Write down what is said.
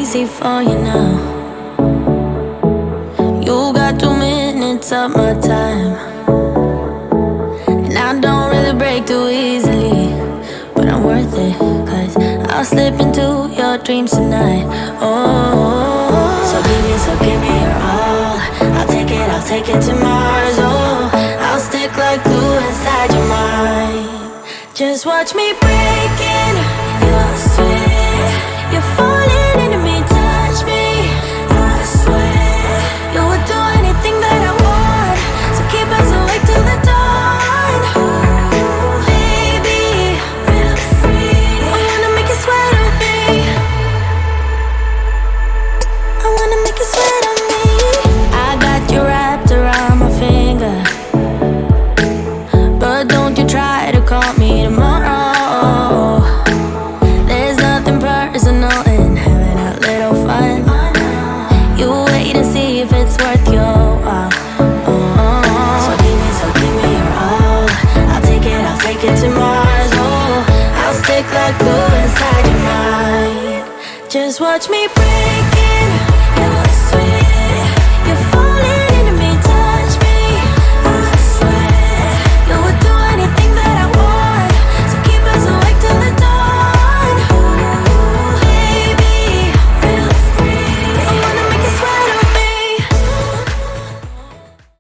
easy for you now. You got 2 minutes of my time, and I don't really break too easily, but I'm worth it, 'cause I'll slip into your dreams tonight. Oh, so give me your all. I'll take it to Mars. Oh, I'll stick like glue inside your mind. Just watch me breaking your sweat. You're falling into me, touch me. I swear you would do anything that I want, so keep us awake till the dawn. Ooh, baby, feel free. I wanna make you sweat on me. I wanna make you sweat on me. I got you wrapped around my finger, but don't you try to call me tomorrow. There's nothing personal in having a little fun. You wait and see if it's worth your while. So give me your all. I'll take it to Mars. Oh, I'll stick like glue inside your mind. Just watch me break